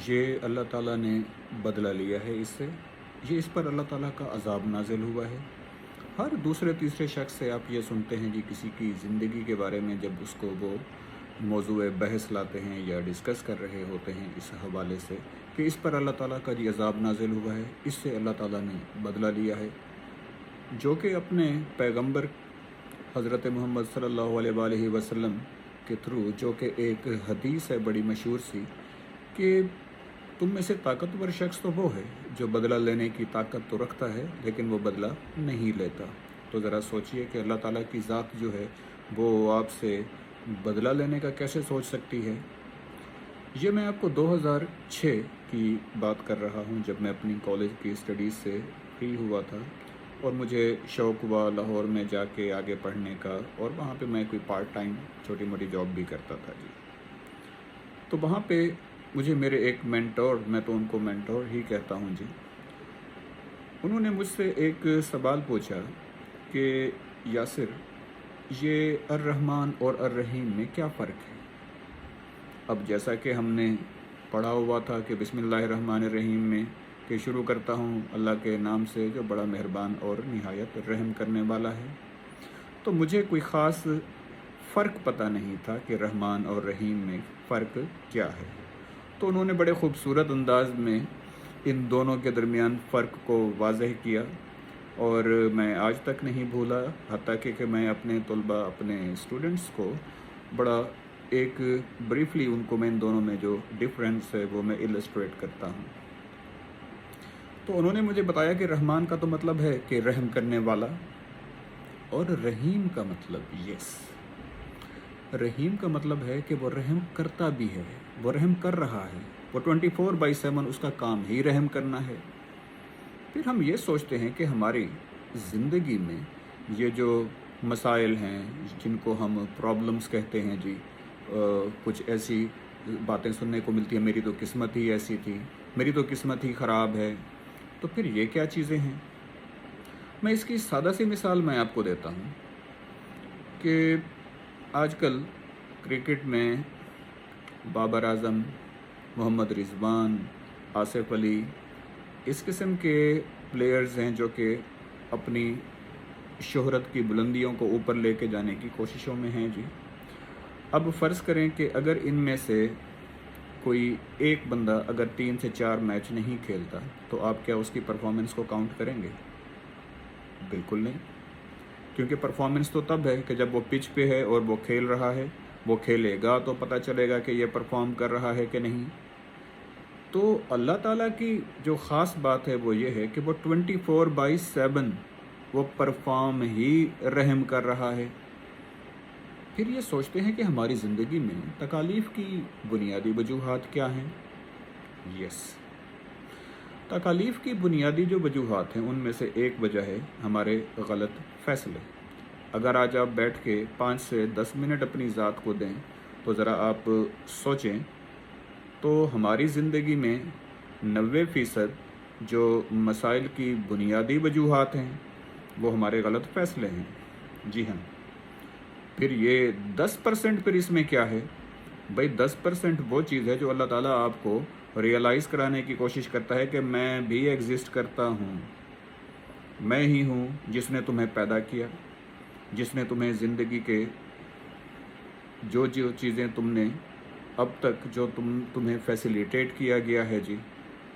ये अल्लाह ताला ने बदला लिया है इससे। ये इस पर अल्लाह ताला का अज़ाब नाज़िल हुआ है। हर दूसरे तीसरे शख्स से आप ये सुनते हैं जी, किसी की ज़िंदगी के बारे में जब उसको वो मौज़ूए बहस लाते हैं या डिस्कस कर रहे होते हैं इस हवाले से कि इस पर अल्लाह ताला का जी अज़ाब नाज़िल हुआ है, इससे अल्लाह ताला ने बदला लिया है। जो कि अपने पैगंबर हज़रत मोहम्मद सल्लल्लाहु अलैहि वसल्लम के थ्रू, जो कि एक हदीस है बड़ी मशहूर सी कि तुम में से ताकतवर शख्स तो वो है जो बदला लेने की ताकत तो रखता है लेकिन वो बदला नहीं लेता। तो ज़रा सोचिए कि अल्लाह ताला की ज़ात जो है वो आपसे बदला लेने का कैसे सोच सकती है। ये मैं आपको 2006 की बात कर रहा हूँ, जब मैं अपनी कॉलेज की स्टडीज़ से फ्री हुआ था और मुझे शौक़ हुआ लाहौर में जाके आगे पढ़ने का, और वहाँ पे मैं कोई पार्ट टाइम छोटी मोटी जॉब भी करता था जी। तो वहाँ पे मुझे मेरे एक मेंटोर, मैं तो उनको मेंटोर ही कहता हूँ जी, उन्होंने मुझसे एक सवाल पूछा कि यासिर, ये अर्रहमान और अर्रहीम में क्या फ़र्क है। अब जैसा कि हमने पढ़ा हुआ था कि बिस्मिल्लाहिर्रहमानिर्रहीम में कि शुरू करता हूँ अल्लाह के नाम से जो बड़ा मेहरबान और निहायत रहम करने वाला है, तो मुझे कोई ख़ास फ़र्क पता नहीं था कि रहमान और रहीम में फ़र्क क्या है। तो उन्होंने बड़े ख़ूबसूरत अंदाज में इन दोनों के दरमियान फ़र्क को वाज़ह किया और मैं आज तक नहीं भूला, हत्ता कि मैं अपने तलबा, अपने स्टूडेंट्स को बड़ा एक ब्रीफली उनको मैं इन दोनों में जो डिफरेंस है वो मैं इलस्ट्रेट करता हूँ। तो उन्होंने मुझे बताया कि रहमान का तो मतलब है कि रहम करने वाला, और रहीम का मतलब, यस, रहीम का मतलब है कि वो रहम करता भी है, वो रहम कर रहा है, वो 24/7 उसका काम ही रहम करना है। फिर हम ये सोचते हैं कि हमारी ज़िंदगी में ये जो मसाइल हैं जिनको हम प्रॉब्लम्स कहते हैं जी, कुछ ऐसी बातें सुनने को मिलती है, मेरी तो किस्मत ही ऐसी थी, मेरी तो किस्मत ही ख़राब है। तो फिर ये क्या चीज़ें हैं। मैं इसकी सादा सी मिसाल मैं आपको देता हूँ कि आजकल क्रिकेट में बाबर आज़म, मोहम्मद रिज़वान, आसिफ अली, इस किस्म के प्लेयर्स हैं जो कि अपनी शोहरत की बुलंदियों को ऊपर लेके जाने की कोशिशों में हैं जी। अब फ़र्ज़ करें कि अगर इनमें से कोई एक बंदा अगर 3 से 4 मैच नहीं खेलता, तो आप क्या उसकी परफॉर्मेंस को काउंट करेंगे? बिल्कुल नहीं, क्योंकि परफॉर्मेंस तो तब है कि जब वो पिच पे है और वो खेल रहा है, वो खेलेगा तो पता चलेगा कि ये परफॉर्म कर रहा है कि नहीं। तो अल्लाह ताला की जो ख़ास बात है वो ये है कि वो 24/7 वो परफॉर्म ही रहम कर रहा है। फिर ये सोचते हैं कि हमारी ज़िंदगी में तकालीफ़ की बुनियादी वजूहात क्या हैं। यस, तकालीफ़ की बुनियादी जो वजूहात हैं उनमें से एक वजह है हमारे गलत फ़ैसले। अगर आज आप बैठ के 5 से 10 मिनट अपनी ज़ात को दें तो ज़रा आप सोचें, तो हमारी ज़िंदगी में 90% जो मसाइल की बुनियादी वजूहात हैं वो हमारे गलत फ़ैसले हैं। जी हाँ। फिर ये 10% फिर इसमें क्या है भाई? 10% वो चीज़ है जो अल्लाह ताला आपको रियलाइज़ कराने की कोशिश करता है कि मैं भी एग्ज़िस्ट करता हूँ, मैं ही हूँ जिसने तुम्हें पैदा किया, जिसने तुम्हें ज़िंदगी के जो जो चीज़ें तुमने अब तक जो तुम्हें फैसिलिटेट किया गया है जी,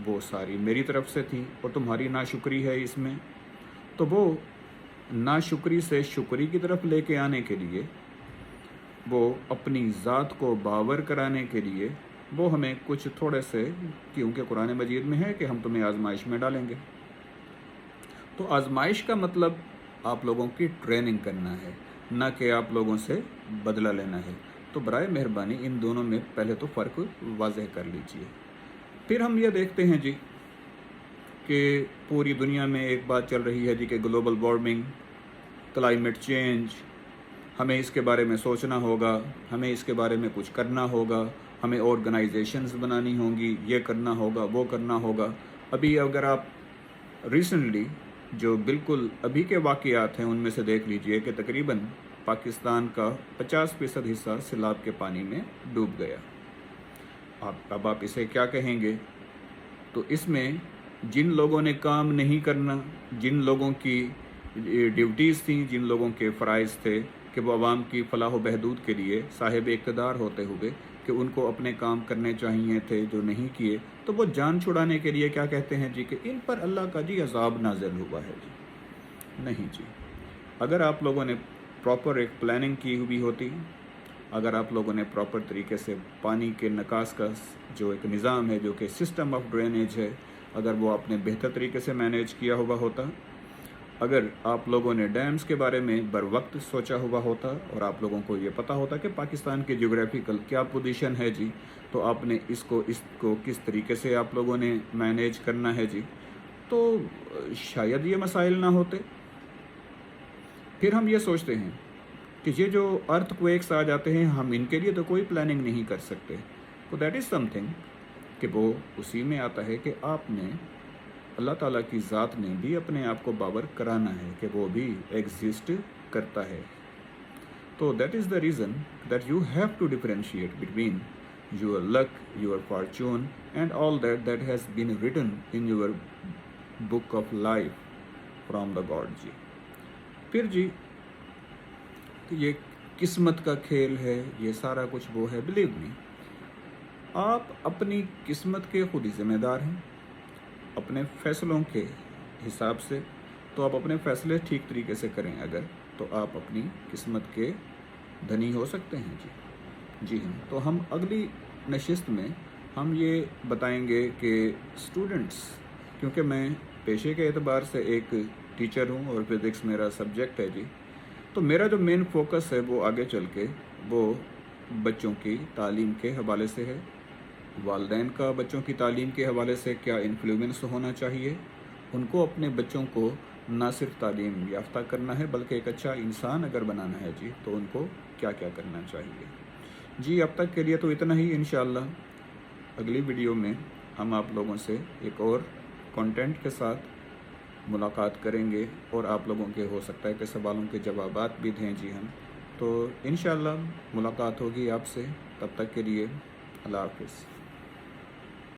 वो सारी मेरी तरफ से थी, और तुम्हारी नाशुक्री है इसमें। तो वो नाशुक्री से शुक्री की तरफ लेके आने के लिए, वो अपनी ज़ात को बावर कराने के लिए, वो हमें कुछ थोड़े से, क्योंकि कुरान मजीद में है कि हम तुम्हें आजमाइश में डालेंगे। तो आजमाइश का मतलब आप लोगों की ट्रेनिंग करना है, ना कि आप लोगों से बदला लेना है। तो बराए मेहरबानी इन दोनों में पहले तो फ़र्क वाज़ह कर लीजिए। फिर हम ये देखते हैं जी कि पूरी दुनिया में एक बात चल रही है जी कि ग्लोबल वार्मिंग, क्लाइमेट चेंज, हमें इसके बारे में सोचना होगा, हमें इसके बारे में कुछ करना होगा, हमें ऑर्गेनाइजेशंस बनानी होंगी, ये करना होगा, वो करना होगा। अभी अगर आप रिसेंटली जो बिल्कुल अभी के वाक़यात हैं उनमें से देख लीजिए कि तकरीबन पाकिस्तान का 50% हिस्सा सैलाब के पानी में डूब गया। अब आप इसे क्या कहेंगे? तो इसमें जिन लोगों ने काम नहीं करना, जिन लोगों की ड्यूटीज़ थी, जिन लोगों के फ़राइज़ थे कि वो आवाम की फलाह व बहबूद के लिए साहिब इक़्तिदार होते हुए कि उनको अपने काम करने चाहिए थे, जो नहीं किए, तो वो जान छुड़ाने के लिए क्या कहते हैं जी कि इन पर अल्लाह का जी अज़ाब नाज़िल हुआ है जी। नहीं जी, अगर आप लोगों ने प्रॉपर एक प्लानिंग की हुई होती, अगर आप लोगों ने प्रॉपर तरीके से पानी के निकास का जो एक निज़ाम है, जो कि सिस्टम ऑफ ड्रेनेज है, अगर वो आपने बेहतर तरीके से मैनेज किया हुआ होता, अगर आप लोगों ने डैम्स के बारे में बर वक्त सोचा हुआ होता और आप लोगों को ये पता होता कि पाकिस्तान की ज्योग्राफिकल क्या पोजीशन है जी, तो आपने इसको किस तरीके से आप लोगों ने मैनेज करना है जी, तो शायद ये मसाइल ना होते। फिर हम ये सोचते हैं कि ये जो अर्थक्वेक्स आ जाते हैं, हम इनके लिए तो कोई प्लानिंग नहीं कर सकते। तो दैट इज़ समथिंग कि वो उसी में आता है कि आपने अल्लाह ताला की ज़ात ने भी अपने आप को बावर कराना है कि वो भी एग्जिस्ट करता है। तो that is the reason that you have to differentiate between your luck, your fortune and all that has been written in your book of life from the god ji. फिर जी ये किस्मत का खेल है, ये सारा कुछ वो है। बिलीव मी, आप अपनी किस्मत के खुद ही ज़िम्मेदार हैं, अपने फ़ैसलों के हिसाब से। तो आप अपने फ़ैसले ठीक तरीके से करें अगर, तो आप अपनी किस्मत के धनी हो सकते हैं जी। जी हाँ, तो हम अगली नशिस्त में हम ये बताएंगे कि स्टूडेंट्स, क्योंकि मैं पेशे के एतबार से एक टीचर हूँ और फिज़िक्स मेरा सब्जेक्ट है जी, तो मेरा जो मेन फोकस है वो आगे चल के वो बच्चों की तालीम के हवाले से है। वालिदैन का बच्चों की तालीम के हवाले से क्या इन्फ्लुएंस होना चाहिए, उनको अपने बच्चों को ना सिर्फ तालीम याफ्ता करना है बल्कि एक अच्छा इंसान अगर बनाना है जी, तो उनको क्या क्या करना चाहिए जी। अब तक के लिए तो इतना ही। इंशाअल्लाह अगली वीडियो में हम आप लोगों से एक और कंटेंट के साथ मुलाकात करेंगे और आप लोगों के हो सकता है कि सवालों के जवाबात भी दें जी हम। तो इंशाअल्लाह मुलाकात होगी आपसे, तब तक के लिए अल्लाह हाफ़िज़।